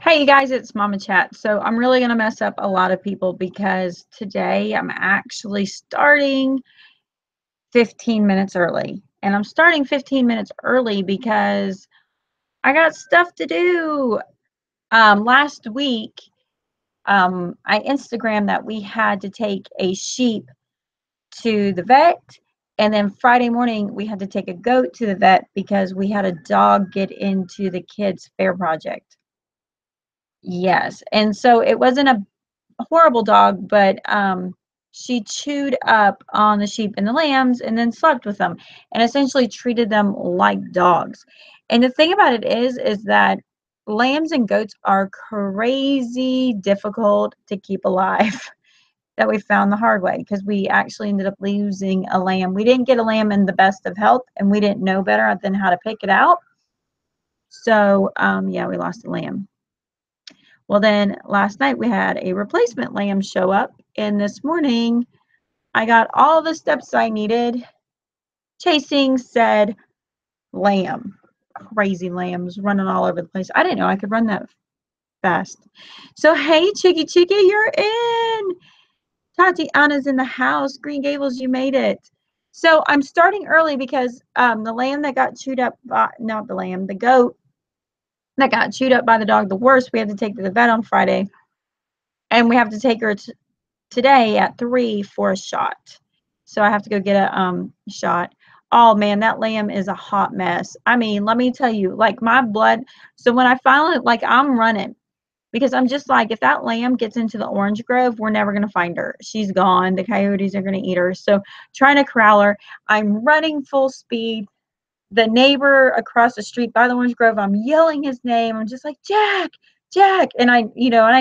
Hey you guys, it's Mama Chat. So I'm really going to mess up a lot of people because today I'm actually starting 15 minutes early. And I'm starting 15 minutes early because I got stuff to do. Last week, I Instagrammed that we had to take a sheep to the vet. And then Friday morning, we had to take a goat to the vet because we had a dog get into the kids' fair project. Yes. And so it wasn't a horrible dog, but she chewed up on the sheep and the lambs and then slept with them and essentially treated them like dogs. And the thing about it is that lambs and goats are crazy difficult to keep alive. That we found the hard way because we actually ended up losing a lamb. We didn't get a lamb in the best of health, and we didn't know better than how to pick it out. So yeah, we lost a lamb. Well, then last night we had a replacement lamb show up, and this morning I got all the steps I needed chasing said lamb. Crazy lambs running all over the place. I didn't know I could run that fast. So, hey, Chicky, you're in. Tatiana's in the house. Green Gables, you made it. So, I'm starting early because the lamb that got chewed up by, not the lamb, the goat that got chewed up by the dog, the worst, we had to take to the vet on Friday. And we have to take her today at 3 for a shot. So I have to go get a shot. Oh man, that lamb is a hot mess. I mean, let me tell you, like my blood. So when I finally, like, I'm running because I'm just like, if that lamb gets into the orange grove, we're never going to find her. She's gone. The coyotes are going to eat her. So trying to corral her. I'm running full speed. The neighbor across the street by the orange grove, I'm yelling his name. I'm just like, Jack, Jack. And I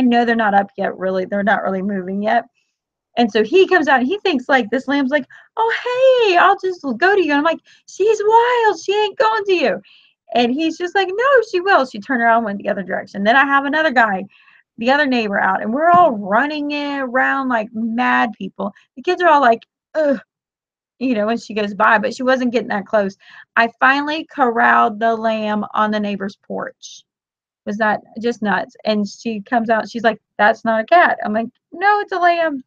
know they're not up yet, really. They're not really moving yet. And so he comes out and he thinks like this lamb's like, oh, hey, I'll just go to you. And I'm like, she's wild. She ain't going to you. And he's just like, no, she will. She turned around and went the other direction. Then I have another guy, the other neighbor out, and we're all running around like mad people. The kids are all like, ugh, when she goes by, but she wasn't getting that close. I finally corralled the lamb on the neighbor's porch. Was that just nuts? And she comes out, she's like, that's not a cat. I'm like, no, it's a lamb.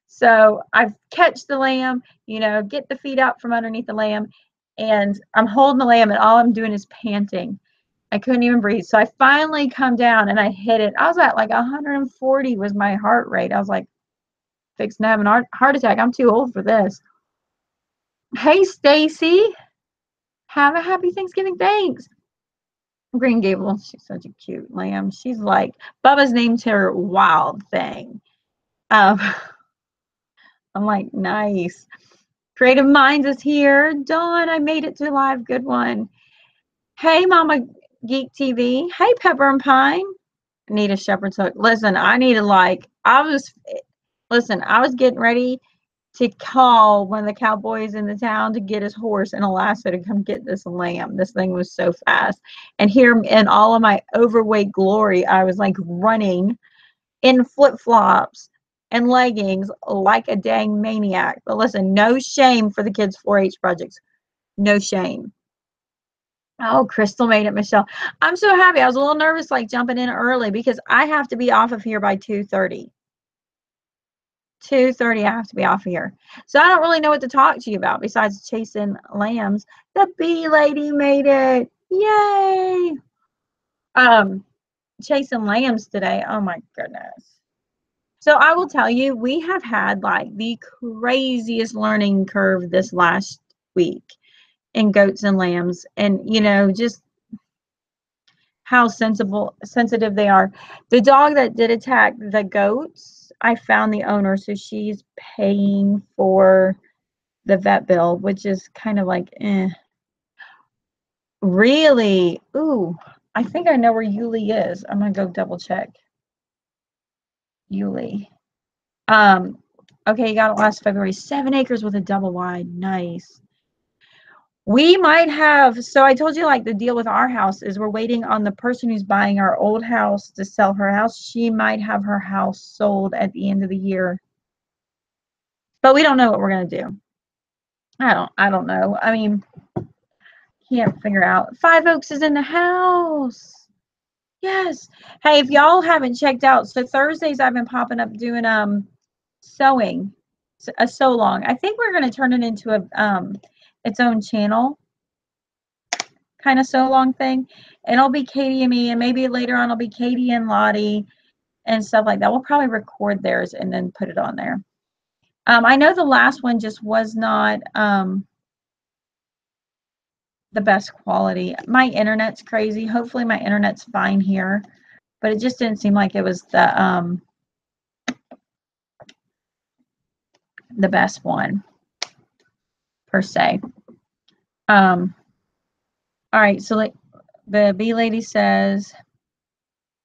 So I catch the lamb, get the feet out from underneath the lamb, and I'm holding the lamb, and all I'm doing is panting. I couldn't even breathe. So I finally come down and I hit it. I was at like 140 was my heart rate. I was like, fixing to have a heart attack. I'm too old for this. Hey, Stacy. Have a happy Thanksgiving. Thanks. Green Gables. She's such a cute lamb. She's like, Bubba's named her Wild Thing. I'm like, nice. Creative Minds is here. Dawn, I made it to live. Good one. Hey, Mama Geek TV. Hey, Pepper and Pine. Need a shepherd's hook. Listen, I was getting ready to call one of the cowboys in the town to get his horse and a lasso to come get this lamb. This thing was so fast. And here in all of my overweight glory, I was like running in flip-flops and leggings like a dang maniac. But listen, no shame for the kids' 4-H projects. No shame. Oh, Crystal made it, Michelle. I'm so happy. I was a little nervous, like jumping in early because I have to be off of here by 2:30. 2:30, I have to be off of here. So I don't really know what to talk to you about besides chasing lambs. The bee lady made it. Yay. Chasing lambs today. Oh my goodness. So I will tell you, we have had like the craziest learning curve this last week in goats and lambs, and just how sensitive they are. The dog that did attack the goats, I found the owner, so she's paying for the vet bill, which is kind of like, really. Ooh, I think I know where Yulie is. I'm gonna go double check. Yulie. Okay, you got it last February. 7 acres with a double wide. Nice. We might have, so I told you like the deal with our house is we're waiting on the person who's buying our old house to sell her house. She might have her house sold at the end of the year. But we don't know what we're going to do. I don't know. I mean, can't figure out. Five Oaks is in the house. Yes. Hey, if y'all haven't checked out, so Thursdays I've been popping up doing sewing, a sew long. I think we're gonna turn it into a its own channel kind of sew long thing. And it'll be Katie and me, and maybe later on it'll be Katie and Lottie and stuff like that. We'll probably record theirs and then put it on there. I know the last one just was not the best quality. My internet's crazy. Hopefully my internet's fine here, but it just didn't seem like it was the best one per se. All right, so like the bee lady says,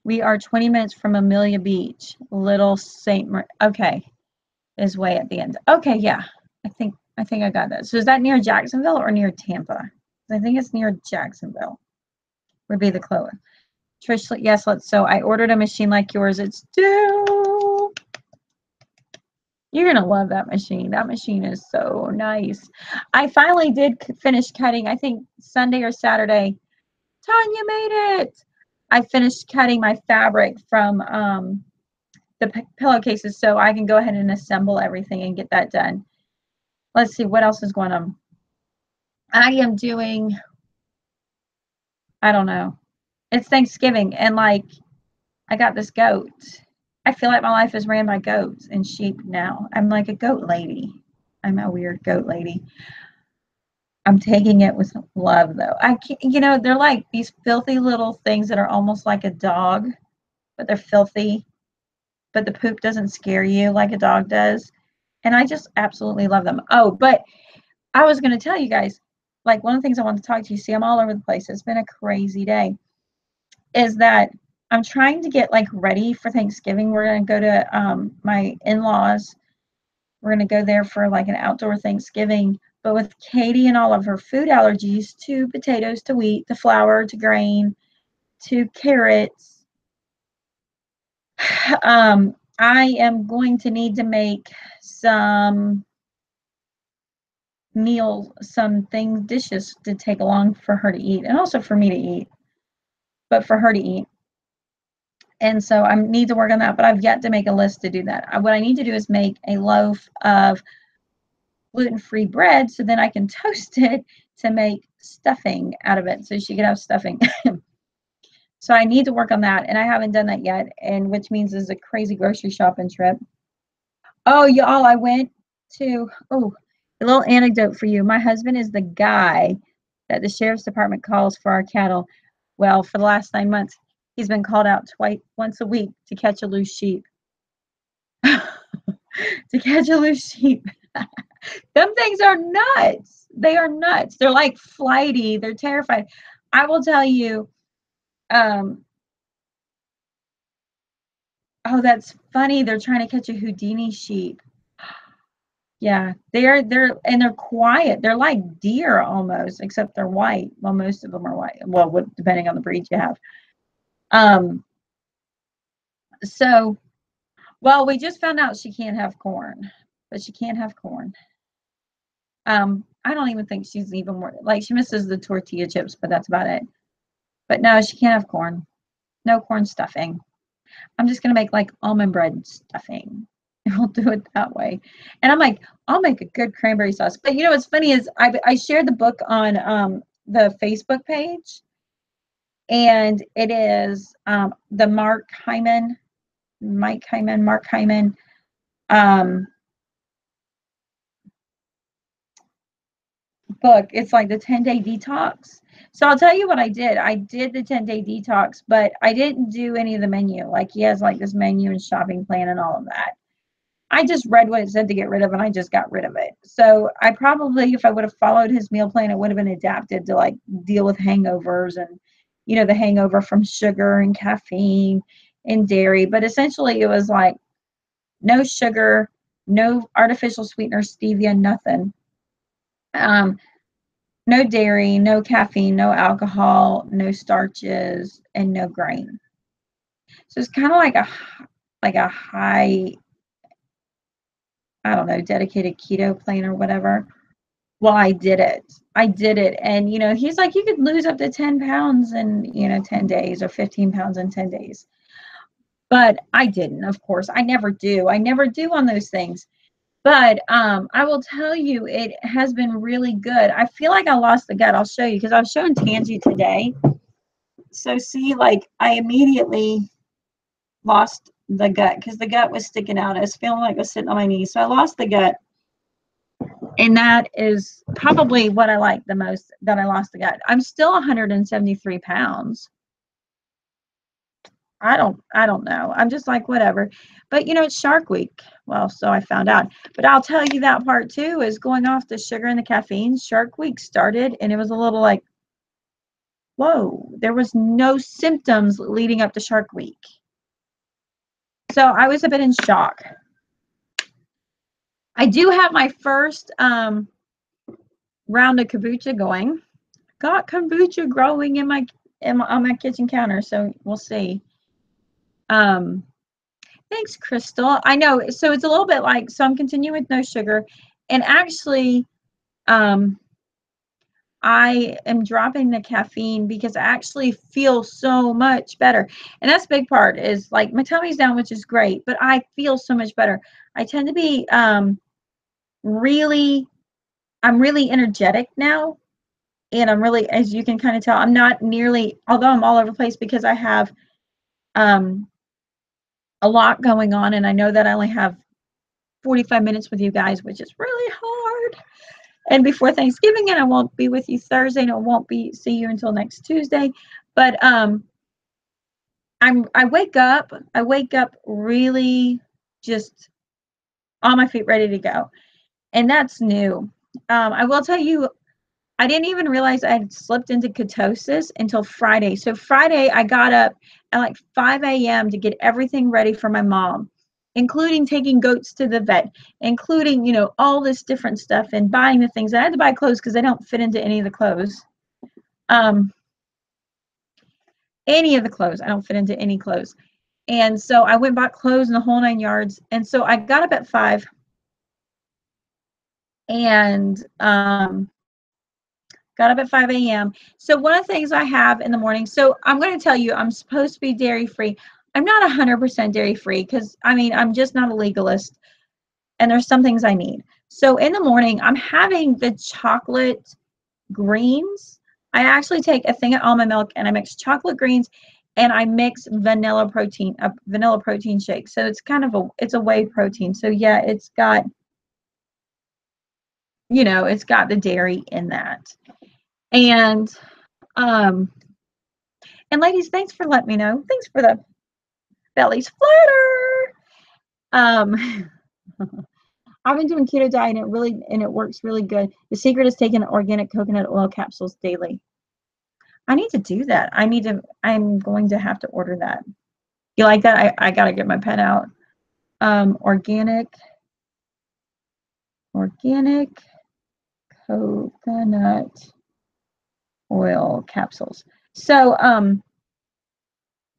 we are 20 minutes from Amelia Beach, Little St. Okay, is way at the end. Okay, yeah, I think I got that. So is that near Jacksonville or near Tampa? I think it's near Jacksonville. Would be the closest. Trish, yes, so I ordered a machine like yours. It's due. You're gonna love that machine. That machine is so nice. I finally did finish cutting, I think Sunday or Saturday. Tanya made it. I finished cutting my fabric from the pillowcases, so I can go ahead and assemble everything and get that done. Let's see what else is going on. I am doing, I don't know. It's Thanksgiving, and like I got this goat. I feel like my life is ran by goats and sheep now. I'm like a goat lady. I'm a weird goat lady. I'm taking it with love though. I can't, they're like these filthy little things that are almost like a dog, but they're filthy. But the poop doesn't scare you like a dog does. And I just absolutely love them. Oh, but I was going to tell you guys, like one of the things I want to talk to you, see, I'm all over the place. It's been a crazy day. Is that I'm trying to get like ready for Thanksgiving. We're going to go to my in-laws. We're going to go there for like an outdoor Thanksgiving. But with Katie and all of her food allergies to potatoes, to wheat, to flour, to grain, to carrots, I am going to need to make some meals, some things, dishes to take along for her to eat, and also for me to eat, but for her to eat. And so I need to work on that, but I've yet to make a list to do that. What I need to do is make a loaf of gluten-free bread so then I can toast it to make stuffing out of it so she can have stuffing. So I need to work on that, and I haven't done that yet, and which means it's a crazy grocery shopping trip. Oh, y'all, I went to, a little anecdote for you. My husband is the guy that the sheriff's department calls for our cattle. Well, for the last 9 months, he's been called out once a week to catch a loose sheep. To catch a loose sheep. Them things are nuts. They are nuts. They're like flighty. They're terrified. I will tell you, oh, that's funny. They're trying to catch a Houdini sheep. Yeah, they're quiet. They're like deer almost, except they're white. Well, most of them are white. Well, depending on the breed you have. Um, so, well, we just found out she can't have corn, but she can't have corn. I don't even think she's even more like she misses the tortilla chips, but that's about it. But no, she can't have corn. No corn stuffing. I'm just gonna make like almond bread stuffing. We'll do it that way. And I'm like, I'll make a good cranberry sauce. But what's funny is I shared the book on the Facebook page, and it is the Mark Hyman um, book. It's like the 10-day detox. So I'll tell you what I did. I did the 10-day detox, but I didn't do any of the menu. Like he has like this menu and shopping plan and all of that. I just read what it said to get rid of, and I just got rid of it. So I probably, if I would have followed his meal plan, it would have been adapted to like deal with hangovers and, the hangover from sugar and caffeine and dairy. But essentially, it was like no sugar, no artificial sweeteners, stevia, nothing. No dairy, no caffeine, no alcohol, no starches, and no grain. So it's kind of like a high, I don't know, dedicated keto plan or whatever. Well, I did it. I did it. And, he's like, you could lose up to 10 pounds in, 10 days or 15 pounds in 10 days. But I didn't, of course. I never do. I never do on those things. But I will tell you, it has been really good. I feel like I lost the gut. I'll show you because I was showing Tangi today. So see, like I immediately lost the gut because the gut was sticking out. I was feeling like I was sitting on my knees. So I lost the gut. And that is probably what I like the most, that I lost the gut. I'm still 173 pounds. I don't know. I'm just like, whatever. But it's Shark Week. Well, so I found out. But I'll tell you that part too is going off the sugar and the caffeine. Shark Week started and it was a little like, whoa, there was no symptoms leading up to Shark Week. So I was a bit in shock. I do have my first round of kombucha going. Got kombucha growing on my kitchen counter, so we'll see. Thanks, Crystal. I know, so it's a little bit like, so I'm continuing with no sugar, and actually, I am dropping the caffeine because I actually feel so much better. And that's a big part is like my tummy's down, which is great, but I feel so much better. I tend to be really, I'm really energetic now. And I'm really, as you can kind of tell, I'm not nearly, although I'm all over the place because I have a lot going on. And I know that I only have 45 minutes with you guys, which is really hard. And before Thanksgiving, and I won't be with you Thursday, and I won't see you until next Tuesday. But I wake up really just on my feet, ready to go, and that's new. I will tell you, I didn't even realize I had slipped into ketosis until Friday. So Friday, I got up at like 5 a.m. to get everything ready for my mom, including taking goats to the vet, including, all this different stuff and buying the things. I had to buy clothes because they don't fit into any of the clothes. Any of the clothes. I don't fit into any clothes. And so I went and bought clothes in the whole 9 yards. And so I got up at 5 and got up at 5 a.m. So one of the things I have in the morning, so I'm going to tell you, I'm supposed to be dairy free. I'm not 100% dairy free because I'm just not a legalist and there's some things I need. So in the morning, I'm having the chocolate greens. I actually take a thing of almond milk and I mix chocolate greens and I mix vanilla protein shake. So it's kind of it's a whey protein. So yeah, it's got, it's got the dairy in that. And ladies, thanks for letting me know. Thanks for the bellies flutter. I've been doing keto diet and it works really good. The secret is taking organic coconut oil capsules daily. I need to do that. I'm going to have to order that. You like that? I gotta get my pen out. Organic coconut oil capsules. So,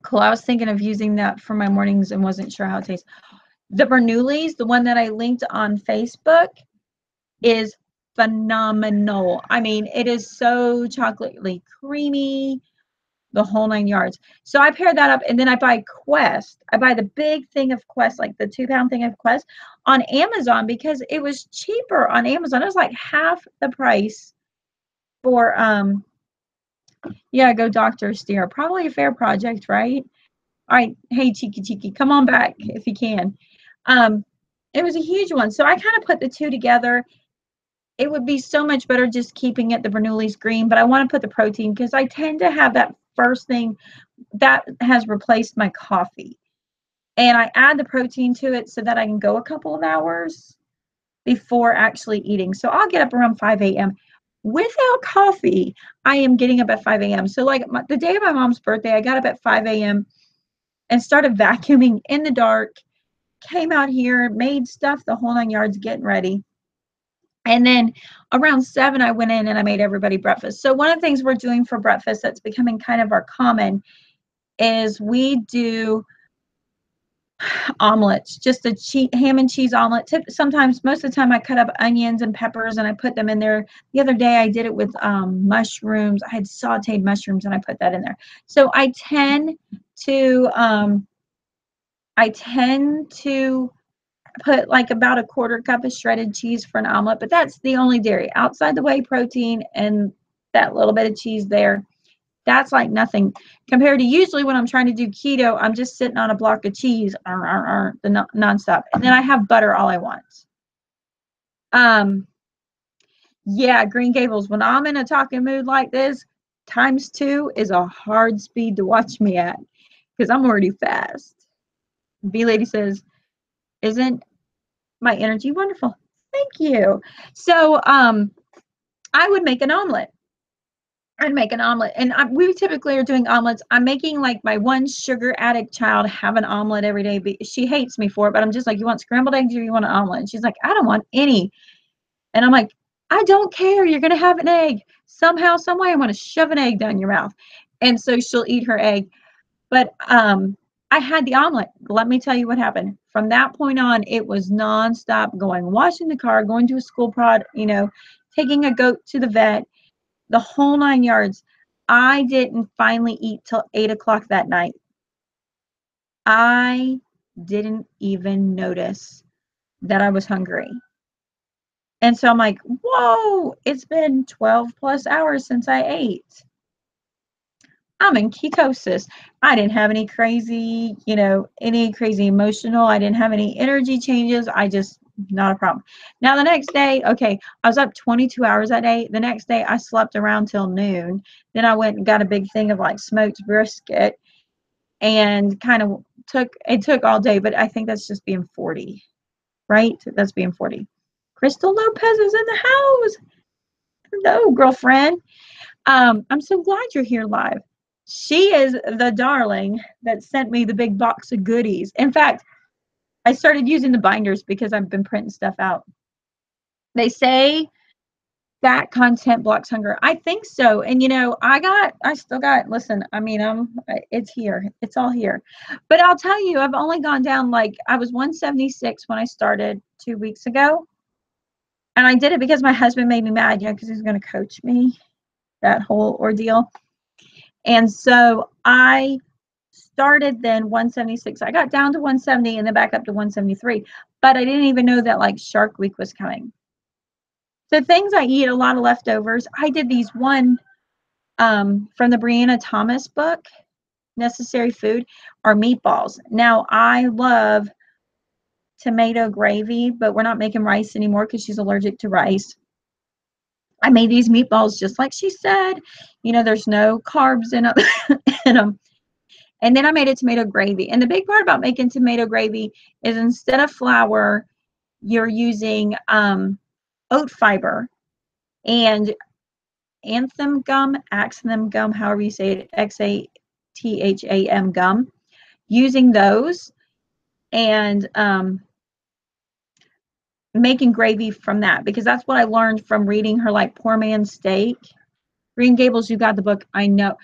cool. I was thinking of using that for my mornings and wasn't sure how it tastes. The Bernoulli's, the one that I linked on Facebook, is phenomenal. I mean, it is so chocolatey creamy, the whole 9 yards. So I pair that up and then I buy Quest. I buy the big thing of Quest, like the 2-pound thing of Quest on Amazon because it was cheaper on Amazon. It was like half the price for yeah, go Dr. Steer. Probably a fair project, right? All right, hey Cheeky, come on back if you can. It was a huge one. So I kind of put the two together. It would be so much better just keeping it the Bernoulli's green, but I want to put the protein because I tend to have that first thing that has replaced my coffee. And I add the protein to it so that I can go a couple of hours before actually eating. So I'll get up around 5 a.m. Without coffee, I am getting up at 5 a.m. So like the day of my mom's birthday, I got up at 5 a.m. and started vacuuming in the dark, came out here, made stuff the whole 9 yards, getting ready. And then around 7, I went in and I made everybody breakfast. So one of the things we're doing for breakfast that's becoming kind of our common is we do omelets, just a ham and cheese omelet. Sometimes, most of the time, I cut up onions and peppers and I put them in there. The other day, I did it with mushrooms. I had sauteed mushrooms and I put that in there. So to I tend to put like about a quarter cup of shredded cheese for an omelet, but that's the only dairy outside the whey protein and that little bit of cheese there. That's like nothing compared to usually when I'm trying to do keto, I'm just sitting on a block of cheese, nonstop. And then I have butter all I want. Yeah, Green Gables, when I'm in a talking mood like this, ×2 is a hard speed to watch me at because I'm already fast. B Lady says, isn't my energy wonderful? Thank you. So I would make an omelet. I'd make an omelet. And we typically are doing omelets. I'm making like my one sugar addict child have an omelet every day. She hates me for it, but I'm just like, you want scrambled eggs or you want an omelet? And she's like, I don't want any. And I'm like, I don't care. You're going to have an egg. Somehow, some way, I want to shove an egg down your mouth. And so she'll eat her egg. But I had the omelet. Let me tell you what happened. From that point on, it was nonstop going, washing the car, going to a school prod, taking a goat to the vet, the whole 9 yards. I didn't finally eat till 8 o'clock that night. I didn't even notice that I was hungry. And so I'm like, whoa, it's been 12 plus hours since I ate. I'm in ketosis. I didn't have any crazy, any crazy emotional. I didn't have any energy changes. Not a problem. Now the next day, okay, I was up 22 hours that day. The next day I slept around till noon. Then I went and got a big thing of like smoked brisket and it took all day, but I think that's just being 40, right? That's being 40. Crystal Lopez is in the house. Hello, girlfriend. I'm so glad you're here live. She is the darling that sent me the big box of goodies. In fact, I started using the binders because I've been printing stuff out. They say that content blocks hunger. I think so. And listen, it's here. It's all here. But I'll tell you, I've only gone down I was 176 when I started 2 weeks ago. And I did it because my husband made me mad, because he's going to coach me, that whole ordeal. And so I started then 176. I got down to 170 and then back up to 173. But I didn't even know that Shark Week was coming. So things I eat, a lot of leftovers. I did these one from the Brianna Thomas book, Necessary Food, are meatballs. Now I love tomato gravy, but we're not making rice anymore because she's allergic to rice. I made these meatballs just like she said. There's no carbs in them. And then I made a tomato gravy. And the big part about making tomato gravy is instead of flour, you're using oat fiber and axanthan gum, however you say it, XATHAM gum, using those and making gravy from that, because that's what I learned from reading her Poor Man's Steak. Green Gables, you got the book. I know.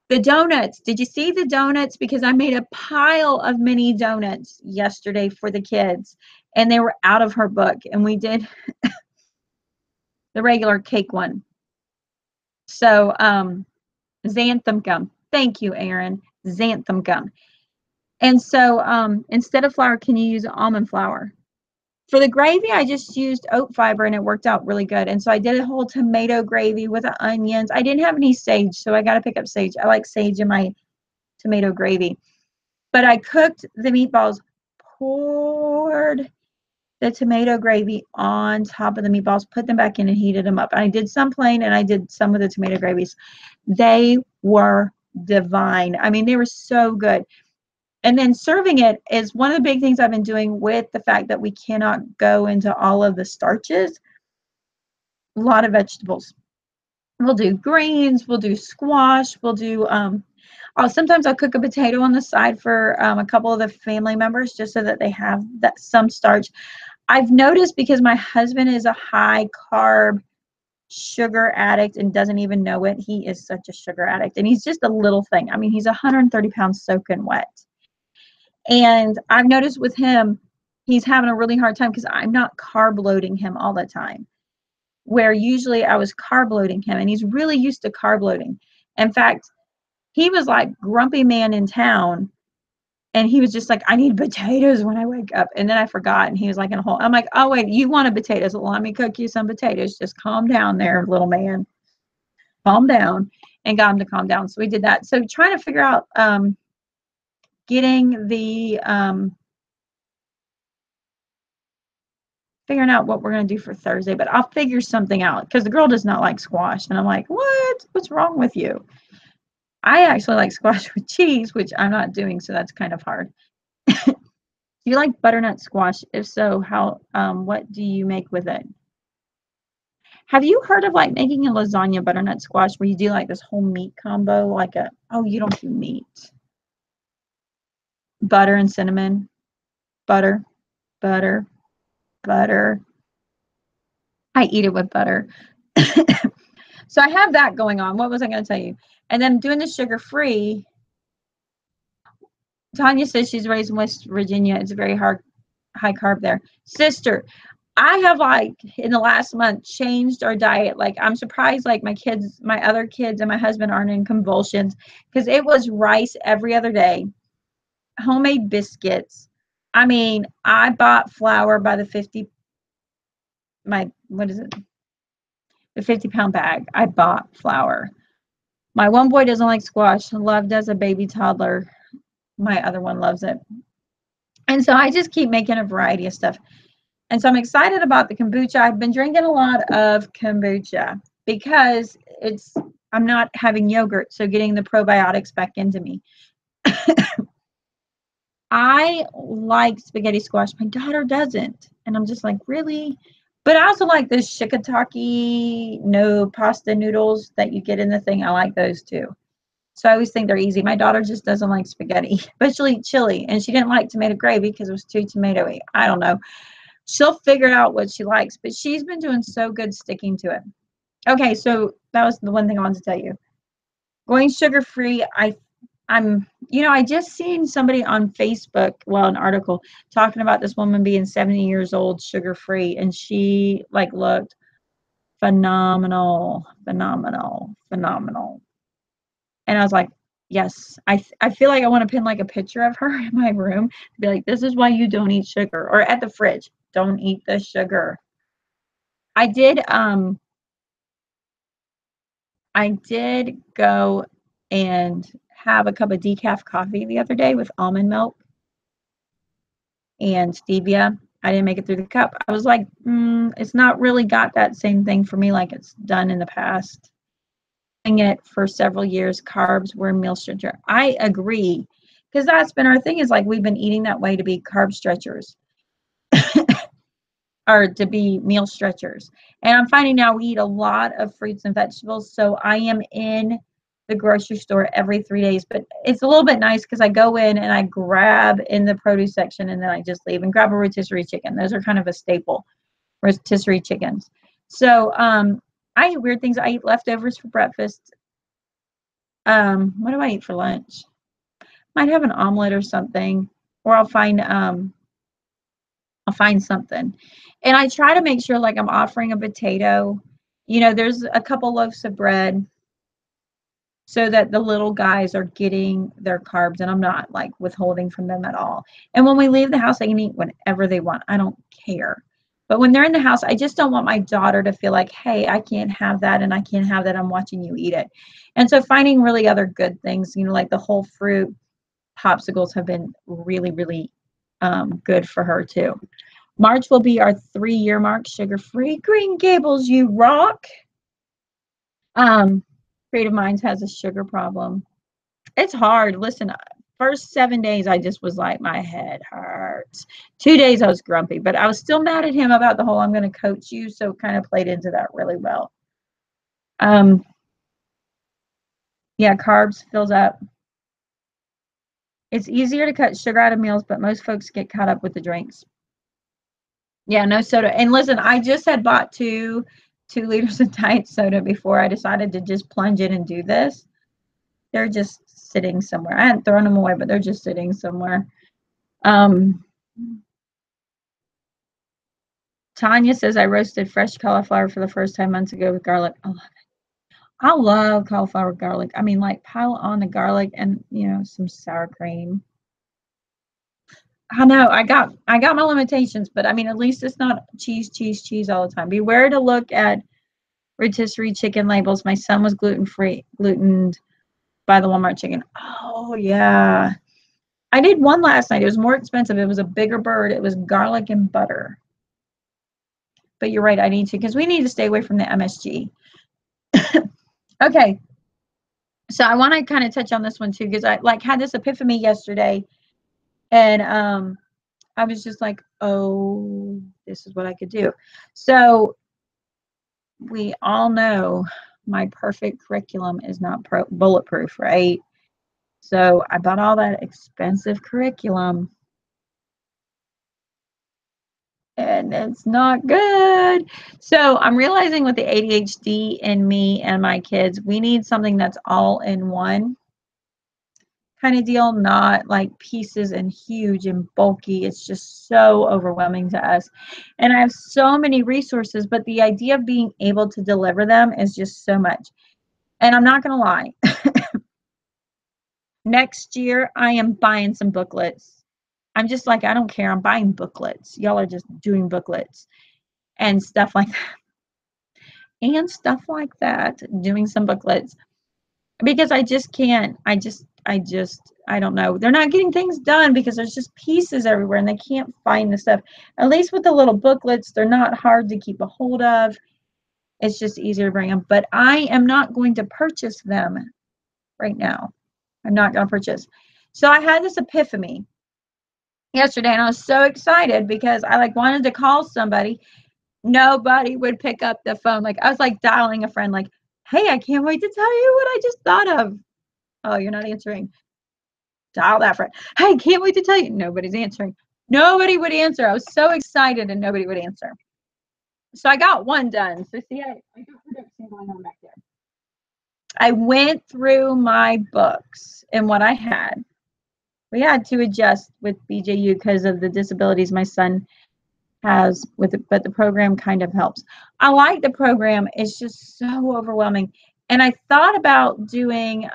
The donuts. Did you see the donuts? Because I made a pile of mini donuts yesterday for the kids, and they were out of her book, and we did the regular cake one. So, xanthan gum. Thank you, Aaron. Xanthan gum. And so, instead of flour, can you use almond flour? For the gravy, I just used oat fiber, and it worked out really good. And so I did a whole tomato gravy with the onions. I didn't have any sage, so I got to pick up sage. I like sage in my tomato gravy. But I cooked the meatballs, poured the tomato gravy on top of the meatballs, put them back in and heated them up. I did some plain and I did some of the tomato gravies. They were divine. They were so good. And then serving it is one of the big things I've been doing with the fact that we cannot go into all of the starches. A lot of vegetables. We'll do greens, we'll do squash, we'll do sometimes I'll cook a potato on the side for a couple of the family members just so that they have some starch. I've noticed, because my husband is a high carb sugar addict and doesn't even know it. He is such a sugar addict, and he's just a little thing. He's 130 pounds soaking wet. And I've noticed with him, he's having a really hard time because I'm not carb loading him all the time. Where usually I was carb loading him, and he's really used to carb loading. In fact, he was like grumpy man in town, and he was just like, I need potatoes when I wake up. And then I forgot, and he was like in a hole. I'm like, oh wait, you wanted potatoes? Well, let me cook you some potatoes. Just calm down there, little man. Calm down. And got him to calm down. So we did that. So trying to figure out getting the figuring out what we're going to do for Thursday, but I'll figure something out because the girl does not like squash. And I'm like, what? What's wrong with you? I actually like squash with cheese, which I'm not doing, so that's kind of hard. Do you like butternut squash? If so, how what do you make with it? Have you heard of like making a lasagna butternut squash where you do like this whole meat combo, like a, oh, you don't do meat. Butter and cinnamon, butter, butter, butter. I eat it with butter. So I have that going on. What was I going to tell you? And then doing the sugar-free. Tanya says she's raised in West Virginia. It's a very high carb there. Sister, I have like in the last month changed our diet. Like I'm surprised like my other kids and my husband aren't in convulsions because it was rice every other day, homemade biscuits. I mean, I bought flour by the 50, what is it? The 50-pound bag. I bought flour. My one boy doesn't like squash. Loved as a baby toddler. My other one loves it. And so I just keep making a variety of stuff. And so I'm excited about the kombucha. I've been drinking a lot of kombucha because I'm not having yogurt, so getting the probiotics back into me. I like spaghetti squash. My daughter doesn't. And I'm just like, really? But I also like those shiitake no pasta noodles that you get in the thing. I like those too. So I always think they're easy. My daughter just doesn't like spaghetti, but she'll eat chili. And she didn't like tomato gravy because it was too tomatoey. I don't know. She'll figure out what she likes, but she's been doing so good sticking to it. Okay, so that was the one thing I wanted to tell you. Going sugar-free, I just seen somebody on Facebook, well, an article talking about this woman being 70 years old, sugar-free, and she like looked phenomenal, phenomenal, phenomenal. And I was like, yes, I feel like I want to pin like a picture of her in my room to be like, this is why you don't eat sugar, or at the fridge, don't eat the sugar. I did go and have a cup of decaf coffee the other day with almond milk and stevia. I didn't make it through the cup. I was like, it's not really got that same thing for me like it's done in the past. It for several years, carbs were meal stretcher. I agree, because that's been our thing, is like we've been eating that way to be carb stretchers or to be meal stretchers. And I'm finding now we eat a lot of fruits and vegetables. So I am in the grocery store every 3 days, but it's a little bit nice because I go in and I grab in the produce section and then I just leave and grab a rotisserie chicken. Those are kind of a staple, rotisserie chickens. So I eat weird things. I eat leftovers for breakfast. What do I eat for lunch? Might have an omelet or something, or I'll find something. And I try to make sure like I'm offering a potato. There's a couple loaves of bread so that the little guys are getting their carbs and I'm not like withholding from them at all. And when we leave the house, they can eat whenever they want. I don't care. But when they're in the house, I just don't want my daughter to feel like, hey, I can't have that and I can't have that. I'm watching you eat it. And so finding really other good things, like the whole fruit popsicles have been really, really good for her too. March will be our 3-year mark, sugar-free. Green Gables, you rock. Creative Minds has a sugar problem. It's hard. Listen, first 7 days, I just was like, my head hurts. 2 days, I was grumpy, but I was still mad at him about the whole I'm going to coach you, so it kind of played into that really well. Yeah, carbs fills up. It's easier to cut sugar out of meals, but most folks get caught up with the drinks. Yeah, no soda. And listen, I just had bought 2 liters of diet soda before I decided to just plunge in and do this. They're just sitting somewhere. I hadn't thrown them away, but they're just sitting somewhere. Tanya says, I roasted fresh cauliflower for the first time months ago with garlic. I love cauliflower with garlic. I mean, like, pile on the garlic and, some sour cream. I know I got my limitations, but I mean, at least it's not cheese all the time. Beware to look at rotisserie chicken labels. My son was glutened by the Walmart chicken. Oh yeah. I did one last night. It was more expensive. It was a bigger bird. It was garlic and butter. But you're right, I need to, because we need to stay away from the MSG. Okay. So I want to kind of touch on this one too, because I had this epiphany yesterday, and I was just like, oh, this is what I could do. So we all know my perfect curriculum is not bulletproof, right? So I bought all that expensive curriculum, and it's not good. So I'm realizing with the ADHD in me and my kids, we need something that's all in one kind of deal, not like pieces and huge and bulky. It's just so overwhelming to us. And I have so many resources, but the idea of being able to deliver them is just so much. And I'm not going to lie. Next year, I am buying some booklets. I'm just like, I don't care. I'm buying booklets. Y'all are just doing booklets and stuff like that. And stuff like that, doing some booklets. Because I just can't. I don't know. They're not getting things done because there's just pieces everywhere and they can't find the stuff. At least with the little booklets, they're not hard to keep a hold of. It's just easier to bring them. But I am not going to purchase them right now. I'm not going to purchase. So I had this epiphany yesterday, and I was so excited because I wanted to call somebody. Nobody would pick up the phone. I was dialing a friend, hey, I can't wait to tell you what I just thought of. Oh, you're not answering. Dial that friend. Hey, can't wait to tell you. Nobody's answering. Nobody would answer. I was so excited and nobody would answer. So I got one done. So see, I got production going on back there. I went through my books and what I had. We had to adjust with BJU because of the disabilities my son has with it, but the program kind of helps. I like the program. It's just so overwhelming. And I thought about doing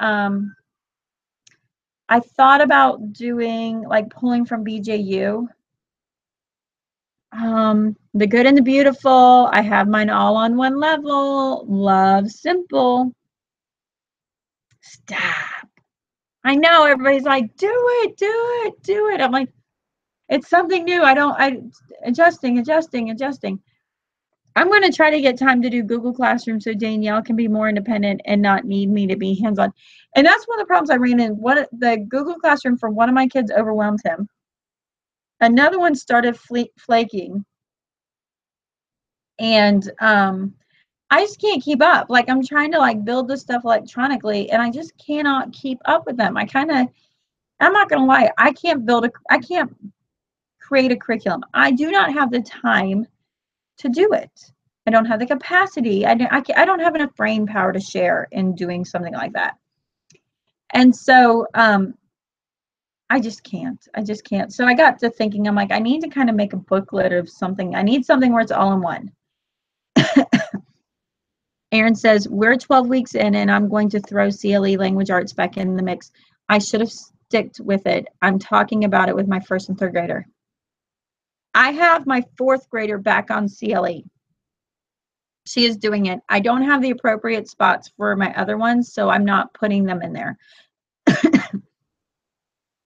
pulling from BJU. The Good and the Beautiful. I have mine all on one level. Love Simple. Stop. I know everybody's like, do it. I'm like, it's something new. Adjusting. I'm going to try to get time to do Google Classroom so Danielle can be more independent and not need me to be hands-on. And that's one of the problems I ran in. The Google Classroom for one of my kids overwhelmed him. Another one started flaking. And I just can't keep up. I'm trying to build this stuff electronically, and I just cannot keep up with them. I'm not going to lie. I can't create a curriculum. I do not have the time to do it. I don't have the capacity. I don't have enough brain power to share in doing something like that. And so I just can't. So I got to thinking, I'm like, I need to kind of make a booklet of something. I need something where it's all in one. Aaron says, we're 12 weeks in and I'm going to throw CLE language arts back in the mix. I should have sticked with it. I'm talking about it with my first and third grader. I have my fourth grader back on CLE. She is doing it. I don't have the appropriate spots for my other ones, so I'm not putting them in there.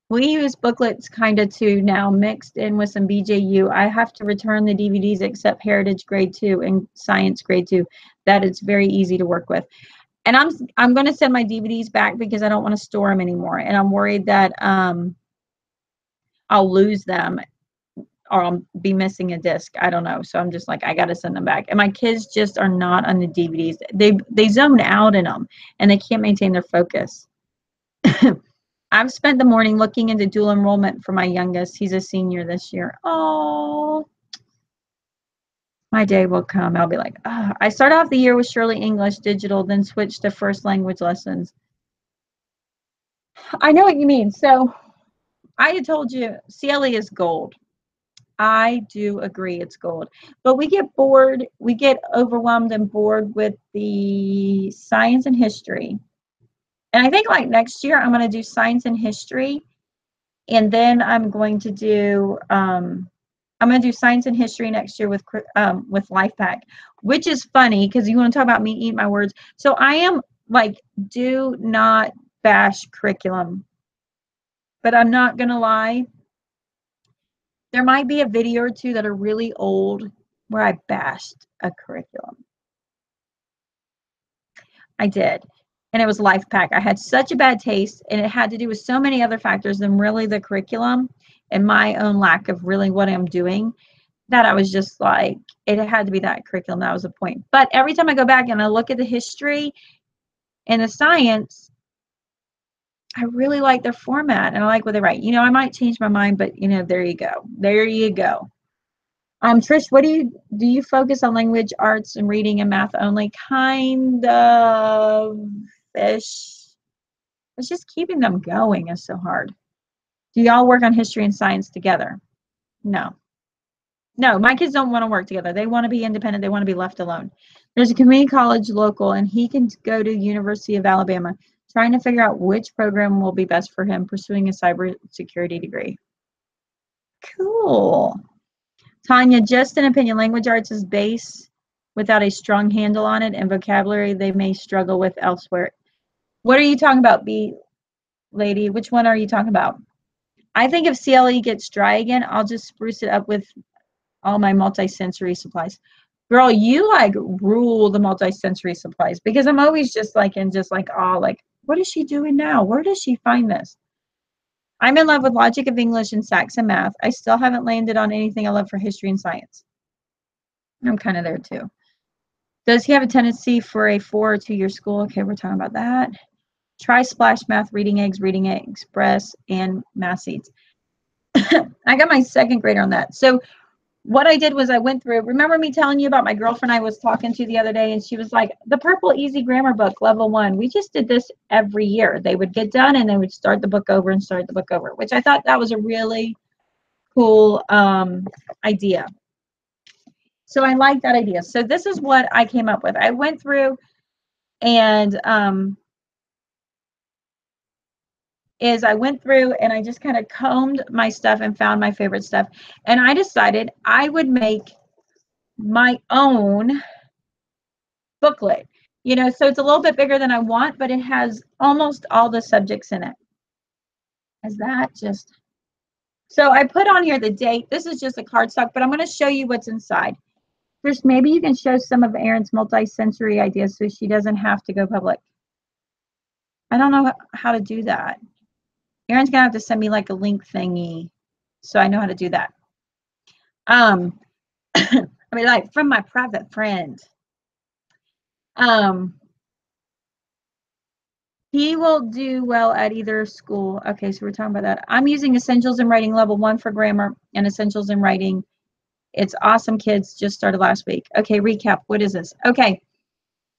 We use booklets kind of too now, mixed in with some BJU. I have to return the DVDs except Heritage Grade 2 and Science Grade 2. That it's very easy to work with. And I'm going to send my DVDs back because I don't want to store them anymore. And I'm worried that I'll lose them or I'll be missing a disc. I don't know. So I'm just like, I got to send them back. And my kids just are not on the DVDs. They zone out in them and they can't maintain their focus. I've spent the morning looking into dual enrollment for my youngest. He's a senior this year. Oh, my day will come. I'll be like, oh. I started off the year with Shirley English digital, then switched to first language lessons. I know what you mean. So I had told you CLE is gold. I do agree it's gold. But we get bored, we get overwhelmed and bored with the science and history. And I think like next year I'm going to do science and history, and then I'm going to do science and history next year with Life Pack, which is funny because you want to talk about me eat my words. So I am like, do not bash curriculum, but I'm not going to lie. There might be a video or two that are really old where I bashed a curriculum. I did. And it was Life Pack. I had such a bad taste, and it had to do with so many other factors than really the curriculum and my own lack of really what I'm doing, that I was just like, it had to be that curriculum. That was the point. But every time I go back and I look at the history and the science, I really like their format and I like what they write. I might change my mind, but there you go. There you go. Trish, what do you focus on language, arts, and reading and math only? Kind of ish. It's just keeping them going is so hard. Do y'all work on history and science together? No. No, my kids don't want to work together. They want to be independent. They want to be left alone. There's a community college local, and he can go to University of Alabama, trying to figure out which program will be best for him, pursuing a cybersecurity degree. Cool. Tanya, just an opinion, language arts is base without a strong handle on it and vocabulary they may struggle with elsewhere. What are you talking about, B lady? Which one are you talking about? I think if CLE gets dry again, I'll just spruce it up with all my multi-sensory supplies. Girl, you like rule the multi-sensory supplies, because I'm always just like what is she doing now? Where does she find this? I'm in love with logic of English and Sax and math. I still haven't landed on anything I love for history and science. I'm kind of there too. Does he have a tendency for a 4 or 2 year school? Okay, we're talking about that. Try splash math, reading express, and math seeds. I got my second grader on that. So what I did was I went through, remember me telling you about my girlfriend I was talking to the other day, and she was like, the Purple Easy Grammar book, level 1. We just did this every year. They would get done and they would start the book over and start the book over, which I thought that was a really cool idea. So I like that idea. So this is what I came up with. I went through and I just kind of combed my stuff and found my favorite stuff. And I decided I would make my own booklet. So it's a little bit bigger than I want, but it has almost all the subjects in it. So I put on here the date. This is just a cardstock, but I'm going to show you what's inside. First, maybe you can show some of Erin's multi-sensory ideas so she doesn't have to go public. I don't know how to do that. Erin's going to have to send me like a link thingy so I know how to do that. I mean, like from my private friend. He will do well at either school. Okay, so we're talking about that. I'm using Essentials in Writing Level 1 for grammar and Essentials in Writing. It's awesome, kids. Just started last week. Okay, recap. What is this? Okay,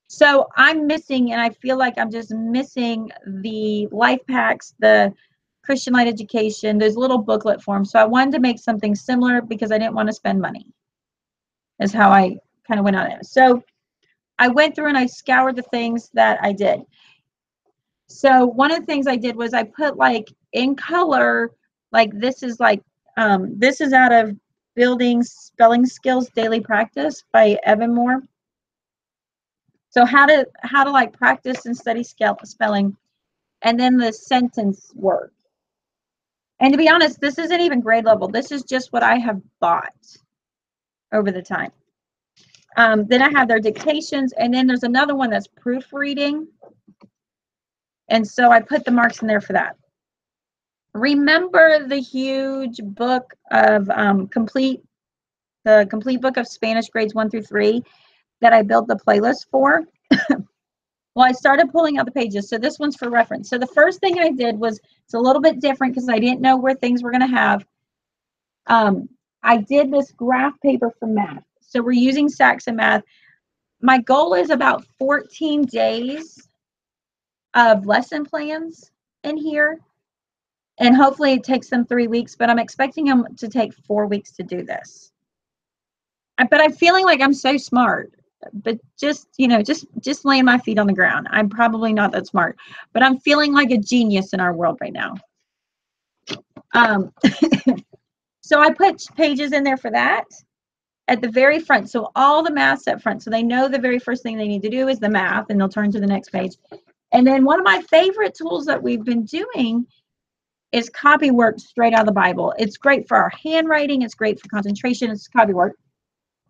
so I'm missing, and I feel like I'm just missing the life packs, the Christian Light Education, those little booklet forms. So I wanted to make something similar because I didn't want to spend money, is how I kind of went on it. So I went through and I scoured the things that I did. So one of the things I did was I put like in color, like this is out of Building Spelling Skills Daily Practice by Evan Moore. So how to like practice and study spelling, and then the sentence work. And to be honest, this isn't even grade level. This is just what I have bought over the time. Then I have their dictations, and then there's another one that's proofreading. And so I put the marks in there for that. Remember the huge book of complete book of Spanish grades 1 through 3 that I built the playlist for? Well, I started pulling out the pages. So this one's for reference. So the first thing I did was, it's a little bit different because I didn't know where things were going to have. I did this graph paper for math. So we're using Sax and math. My goal is about 14 days of lesson plans in here. And hopefully it takes them 3 weeks, but I'm expecting them to take 4 weeks to do this. But I'm feeling like I'm so smart, but just, you know, just laying my feet on the ground. I'm probably not that smart, but I'm feeling like a genius in our world right now. So I put pages in there for that at the very front. So all the math's up front. So they know the very first thing they need to do is the math, and they'll turn to the next page. And then one of my favorite tools that we've been doing is copy work straight out of the Bible. It's great for our handwriting. It's great for concentration. It's copy work.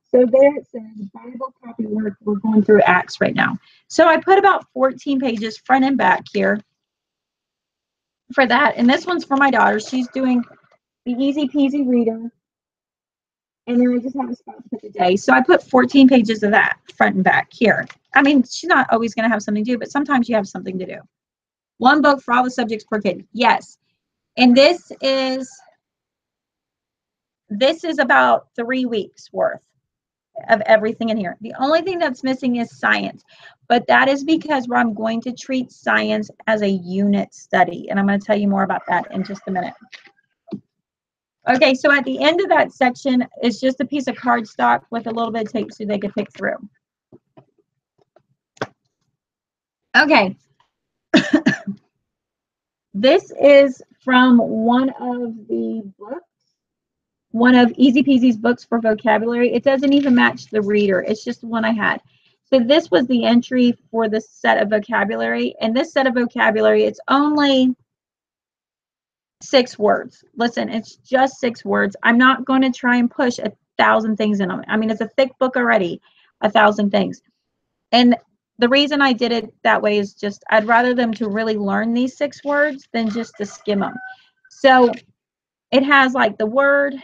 So there it says Bible copy work. We're going through Acts right now. So I put about 14 pages front and back here for that. And this one's for my daughter. She's doing the Easy Peasy Reader. And then I just have a spot to put the day. So I put 14 pages of that front and back here. I mean, she's not always going to have something to do, but sometimes you have something to do. One book for all the subjects per kid. Yes. And this is about 3 weeks worth of everything in here. The only thing that's missing is science, but that is because I'm going to treat science as a unit study. And I'm going to tell you more about that in just a minute. Okay, so at the end of that section is just a piece of cardstock with a little bit of tape so they could pick through. Okay. This is from one of the books, one of Easy Peasy's books for vocabulary. It doesn't even match the reader. It's just the one I had. So this was the entry for the set of vocabulary. And this set of vocabulary, it's only 6 words. Listen, it's just 6 words. I'm not going to try and push 1,000 things in them. I mean, it's a thick book already, 1,000 things. And the reason I did it that way is just I'd rather them to really learn these 6 words than just to skim them. So it has like the word,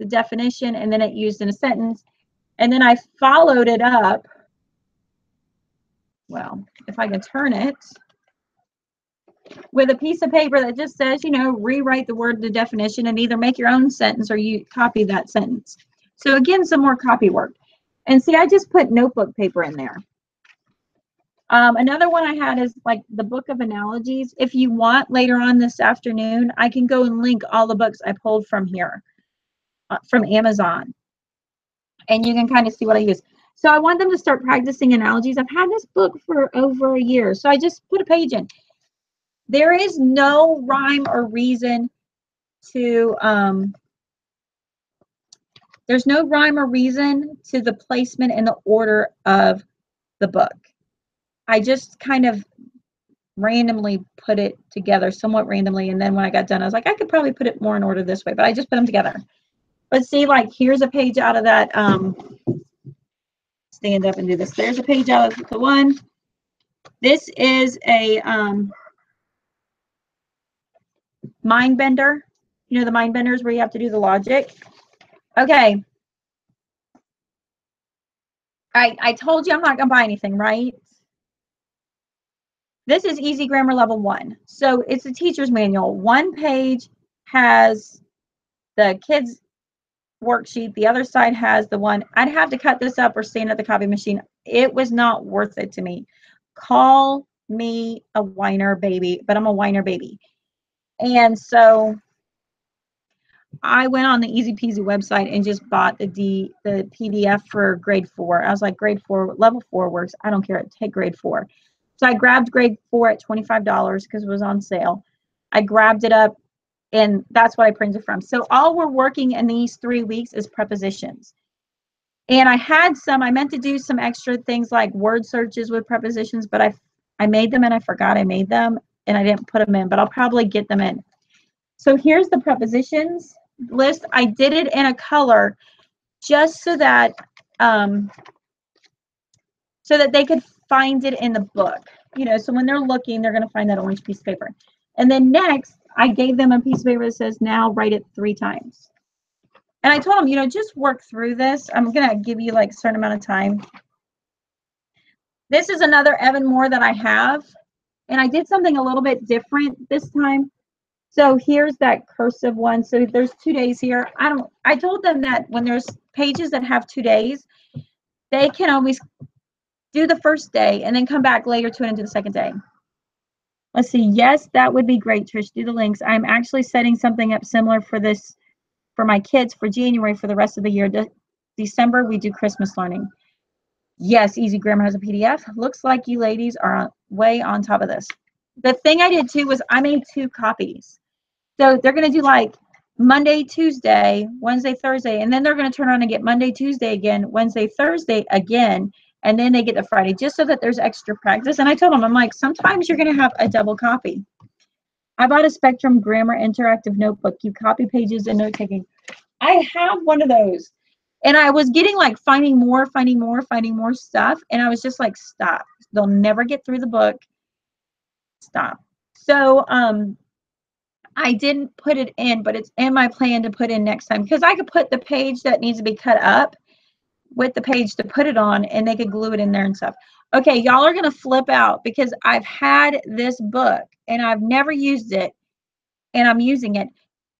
the definition, and then it used in a sentence. And then I followed it up. Well, if I can turn it, with a piece of paper that just says, you know, rewrite the word, the definition, and either make your own sentence or you copy that sentence. So again, some more copy work. And see, I just put notebook paper in there. Another one I had is like the book of analogies. If you want later on this afternoon, I can go and link all the books I pulled from here, from Amazon. And you can kind of see what I use. So I want them to start practicing analogies. I've had this book for over a year. So I just put a page in. There is no rhyme or reason to, there's no rhyme or reason to the placement and the order of the book. I just kind of randomly put it together, somewhat randomly. And then when I got done, I was like, I could probably put it more in order this way, but I just put them together. But see, like, here's a page out of that, stand up and do this. There's a page out of the one. This is a mind bender. You know, the mind benders where you have to do the logic. Okay. I told you I'm not going to buy anything, right? This is Easy Grammar Level 1. So it's a teacher's manual. One page has the kids' worksheet. The other side has the one. I'd have to cut this up or stand at the copy machine. It was not worth it to me. Call me a whiner baby, but I'm a whiner baby. And so I went on the Easy Peasy website and just bought the PDF for grade 4. I was like, grade 4, level 4 works. I don't care. Take grade 4. So I grabbed grade 4 at $25 because it was on sale. I grabbed it up, and that's what I printed from. So all we're working in these 3 weeks is prepositions. And I meant to do some extra things like word searches with prepositions, but I made them and I forgot I made them and I didn't put them in, but I'll probably get them in. So here's the prepositions list. I did it in a color just so that they could find it in the book. You know, so when they're looking, they're going to find that orange piece of paper. And then next, I gave them a piece of paper that says, now write it 3 times. And I told them, you know, just work through this. I'm going to give you like a certain amount of time. This is another Evan Moore that I have. And I did something a little bit different this time. So here's that cursive one. So there's 2 days here. I told them that when there's pages that have 2 days, they can always do the first day and then come back later to it and do the second day. Let's see. Yes, that would be great, Trish. Do the links. I'm actually setting something up similar for this for my kids for January for the rest of the year. December, we do Christmas learning. Yes, Easy Grammar has a PDF. Looks like you ladies are way on top of this. The thing I did too was I made 2 copies. So they're going to do like Monday, Tuesday, Wednesday, Thursday, and then they're going to turn around and get Monday, Tuesday again, Wednesday, Thursday again, and then they get the Friday, just so that there's extra practice. And I told them, I'm like, sometimes you're going to have a double copy. I bought a Spectrum Grammar Interactive Notebook. You copy pages and note taking. I have one of those. And I was getting like finding more stuff. And I was just like, stop. They'll never get through the book. Stop. So I didn't put it in, but it's in my plan to put in next time, because I could put the page that needs to be cut up with the page to put it on, and they could glue it in there and stuff. Okay, y'all are going to flip out because I've had this book and I've never used it, and I'm using it.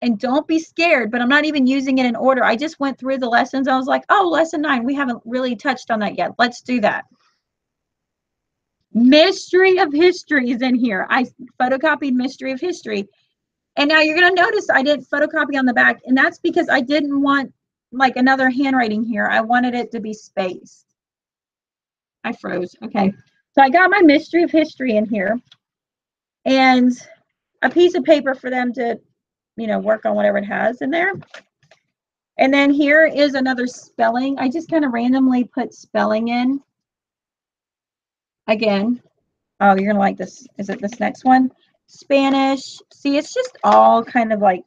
And don't be scared, but I'm not even using it in order. I just went through the lessons. I was like, oh, lesson 9, we haven't really touched on that yet. Let's do that. Mystery of History is in here. I photocopied Mystery of History. And now you're going to notice I didn't photocopy on the back, and that's because I didn't want like another handwriting here. I wanted it to be spaced. I froze. Okay. So I got my Mystery of History in here and a piece of paper for them to, you know, work on whatever it has in there. And then here is another spelling. I just kind of randomly put spelling in. Again. Oh, you're going to like this. Is it this next one? Spanish. See, it's just all kind of like,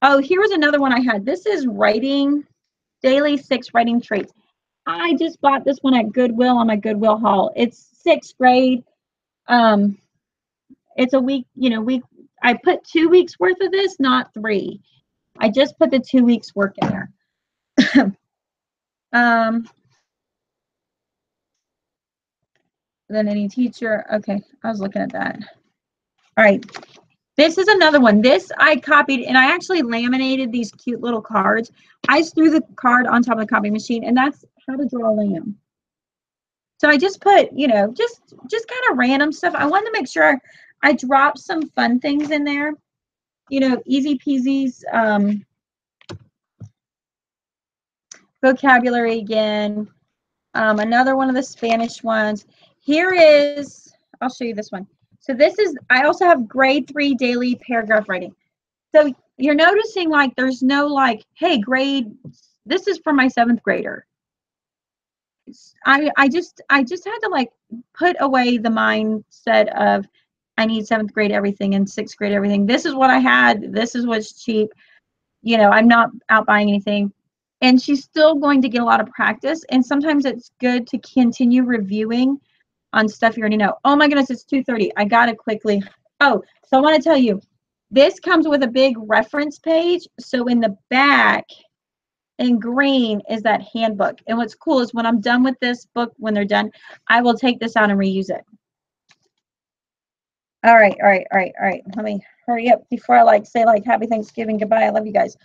oh, here was another one I had. This is writing, daily 6 writing traits. I just bought this one at Goodwill on my Goodwill haul. It's 6th grade. It's a week, you know, I put 2 weeks worth of this, not 3. I just put the 2 weeks work in there. Then any teacher. Okay, I was looking at that. All right. This is another one. This I copied, and I actually laminated these cute little cards. I just threw the card on top of the copy machine, and that's how to draw a lamb. So I just put, you know, just kind of random stuff. I wanted to make sure I dropped some fun things in there. You know, easy peasies, vocabulary again. Another one of the Spanish ones. Here is, I'll show you this one. So this is, I also have grade 3 daily paragraph writing. So you're noticing like there's no like, hey, grade, this is for my 7th grader. I just had to like put away the mindset of I need 7th grade everything and 6th grade everything. This is what I had. This is what's cheap. You know, I'm not out buying anything. And she's still going to get a lot of practice. And sometimes it's good to continue reviewing on stuff you already know. Oh my goodness, it's 2:30. I got to quickly. Oh, so I want to tell you, this comes with a big reference page. So in the back in green is that handbook. And what's cool is when I'm done with this book, when they're done, I will take this out and reuse it. All right. Let me hurry up before I like say like happy Thanksgiving, goodbye. I love you guys.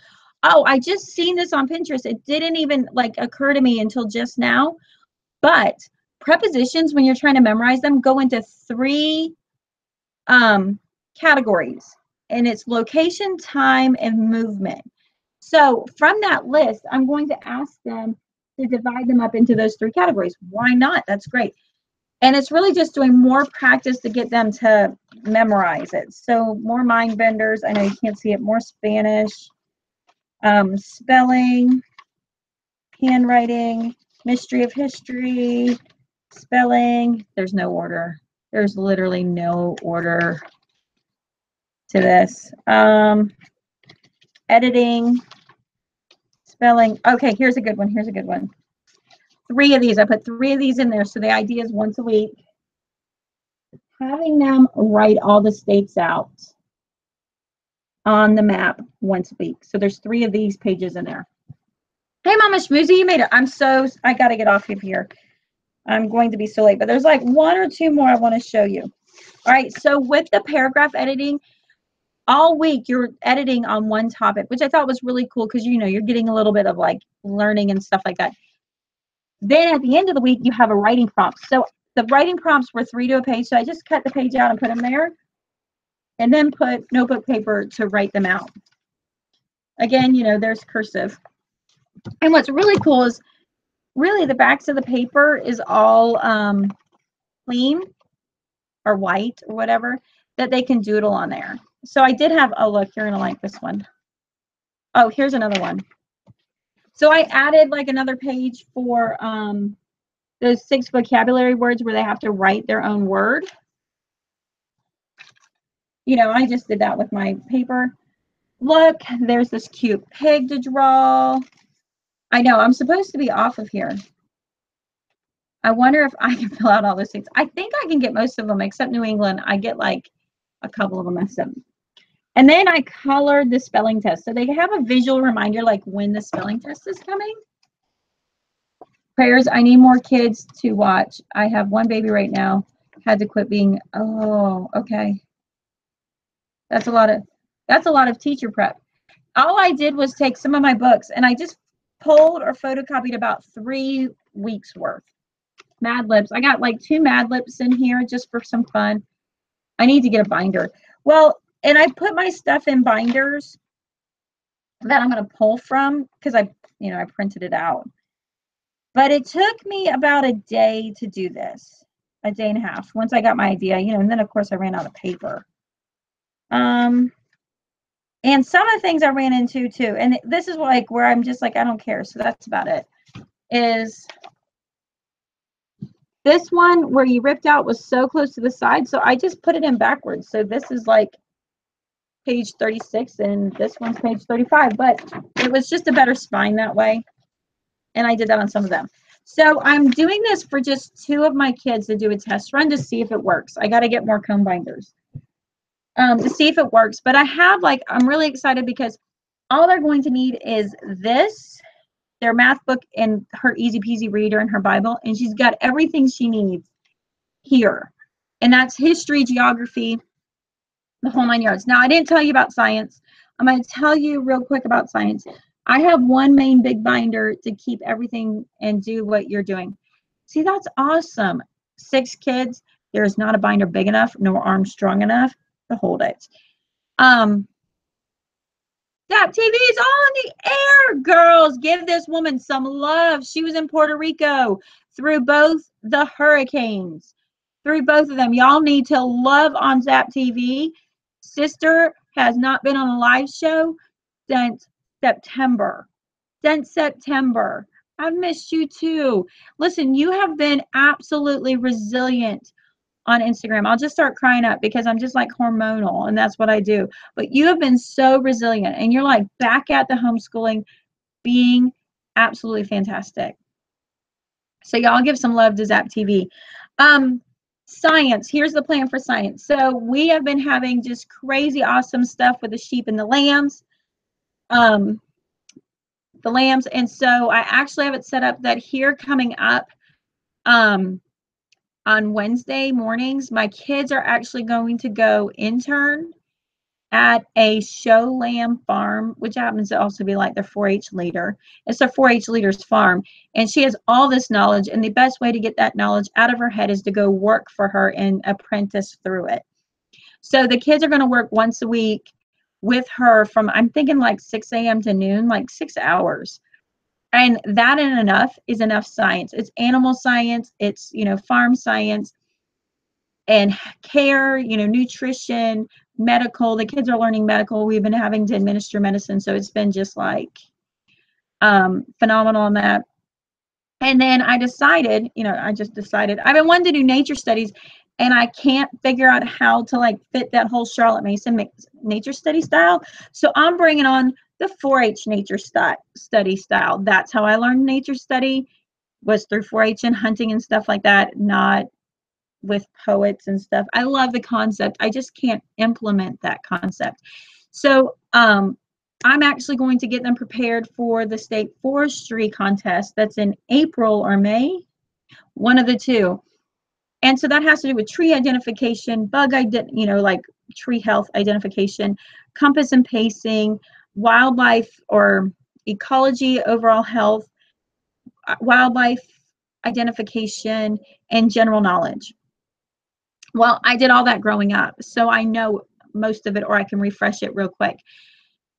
Oh, I just seen this on Pinterest. It didn't even like occur to me until just now. But prepositions, when you're trying to memorize them, go into 3 categories, and it's location, time, and movement. So from that list, I'm going to ask them to divide them up into those 3 categories. Why not? That's great. And it's really just doing more practice to get them to memorize it. So more mind benders. I know you can't see it. More Spanish, spelling, handwriting, mystery of history, spelling. There's no order. There's literally no order to this. Editing, spelling. Okay, here's a good one. Here's a good one. 3 of these. I put 3 of these in there. So the idea is once a week, having them write all the states out on the map once a week. So there's 3 of these pages in there. Hey, Mama Schmoozy, you made it. I got to get off of here. I'm going to be so late, but there's like 1 or 2 more I want to show you. All right, so with the paragraph editing, all week you're editing on one topic, which I thought was really cool because, you know, you're getting a little bit of like learning and stuff like that. Then at the end of the week, you have a writing prompt. So the writing prompts were 3 to a page. So I just cut the page out and put them there. and then put notebook paper to write them out. Again, you know, there's cursive. And what's really cool is really the backs of the paper is all clean or white or whatever, that they can doodle on there. So I did have, oh look, you're gonna like this one. Oh, here's another one. So I added like another page for those 6 vocabulary words where they have to write their own word. You know, I just did that with my paper. Look, there's this cute pig to draw. I know, I'm supposed to be off of here. I wonder if I can fill out all those things. I think I can get most of them, except New England. I get like a couple of them messed up. And then I colored the spelling test. So they have a visual reminder like when the spelling test is coming. Prayers, I need more kids to watch. I have one baby right now. Had to quit being, oh, okay. That's a lot of teacher prep. All I did was take some of my books and I just pulled or photocopied about 3 weeks worth. Mad Libs. I got like 2 Mad Libs in here just for some fun. I need to get a binder. Well, and I put my stuff in binders that I'm going to pull from because I printed it out. But it took me about a day to do this, a day and a half, once I got my idea, and then of course I ran out of paper. And some of the things I ran into too, and this is like where I'm just like, I don't care. So that's about it. Is this one where you ripped out was so close to the side, so I just put it in backwards. So this is like page 36 and this one's page 35, but it was just a better spine that way. And I did that on some of them. So I'm doing this for just 2 of my kids to do a test run to see if it works. I got to get more comb binders to see if it works. But I have I'm really excited because all they're going to need is this, their math book and her easy peasy reader and her Bible. And she's got everything she needs here. And that's history, geography, the whole 9 yards. Now, I didn't tell you about science. I'm going to tell you real quick about science. I have one main big binder to keep everything and do what you're doing. See, that's awesome. 6 kids. There's not a binder big enough, nor arm strong enough to hold it. That TV is on the air, girls. Give this woman some love. She was in Puerto Rico through both the hurricanes. Through both of them. Y'all need to love on Zap TV. Sister has not been on a live show since September. Since September. I've missed you too. Listen, you have been absolutely resilient on Instagram. I'll just start crying up because I'm just like hormonal and that's what I do. But you have been so resilient and you're like back at the homeschooling being absolutely fantastic. So y'all give some love to Zap TV. Science. Here's the plan for science. So we have been having just crazy awesome stuff with the sheep and the lambs. And so I actually have it set up that here coming up on Wednesday mornings, my kids are actually going to go intern at a show lamb farm, which happens to also be like their 4-H leader. It's a 4-H leader's farm. And she has all this knowledge. And the best way to get that knowledge out of her head is to go work for her and apprentice through it. So the kids are going to work once a week with her from, I'm thinking like 6 a.m. to noon, like 6 hours. And that in enough is enough science. It's animal science. It's, farm science and care, nutrition, medical. The kids are learning medical. We've been having to administer medicine. So it's been just like phenomenal on that. And then I decided, I've been wanting to do nature studies and I can't figure out how to fit that whole Charlotte Mason nature study style. So I'm bringing on the 4-H nature study style. That's how I learned nature study, was through 4-H and hunting and stuff like that, not with poets and stuff. I love the concept. I just can't implement that concept. So I'm actually going to get them prepared for the state forestry contest that's in April or May, one of the two. And so that has to do with tree identification, bug like tree health identification, compass and pacing, wildlife or ecology, overall health, wildlife identification, and general knowledge. Well, I did all that growing up, so I know most of it, or I can refresh it real quick.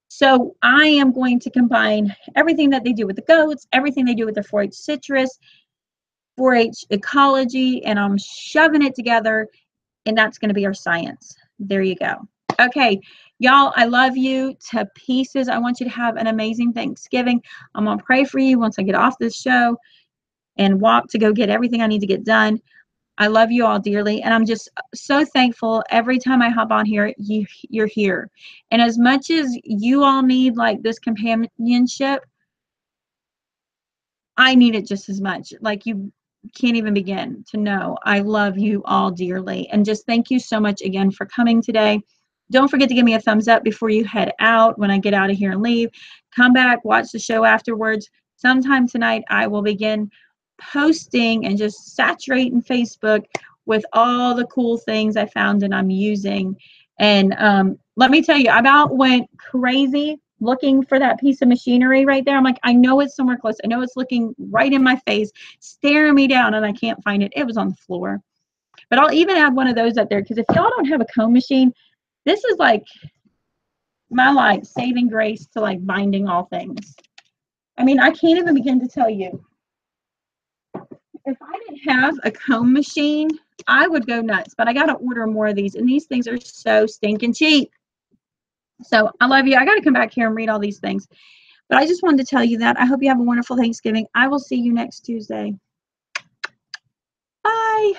So I am going to combine everything that they do with the goats, everything they do with the 4-H citrus, 4-H ecology, and I'm shoving it together, and that's going to be our science. There you go. Okay, y'all, I love you to pieces. I want you to have an amazing Thanksgiving. I'm going to pray for you once I get off this show and walk to go get everything I need to get done. I love you all dearly, and I'm just so thankful every time I hop on here, you're here. And as much as you all need like this companionship, I need it just as much. Like, you can't even begin to know. I love you all dearly. And just thank you so much again for coming today. Don't forget to give me a thumbs up before you head out when I get out of here and leave. Come back, watch the show afterwards. Sometime tonight, I will begin posting and just saturating Facebook with all the cool things I found and I'm using. And let me tell you, I about went crazy looking for that piece of machinery right there. I'm like, I know it's somewhere close. I know it's looking right in my face, staring me down, and I can't find it. It was on the floor. But I'll even add one of those up there, because if y'all don't have a comb machine, this is like my like saving grace to like binding all things. I mean, I can't even begin to tell you. If I didn't have a comb machine, I would go nuts. But I got to order more of these, and these things are so stinking cheap. So I love you. I got to come back here and read all these things. But I just wanted to tell you that. I hope you have a wonderful Thanksgiving. I will see you next Tuesday. Bye.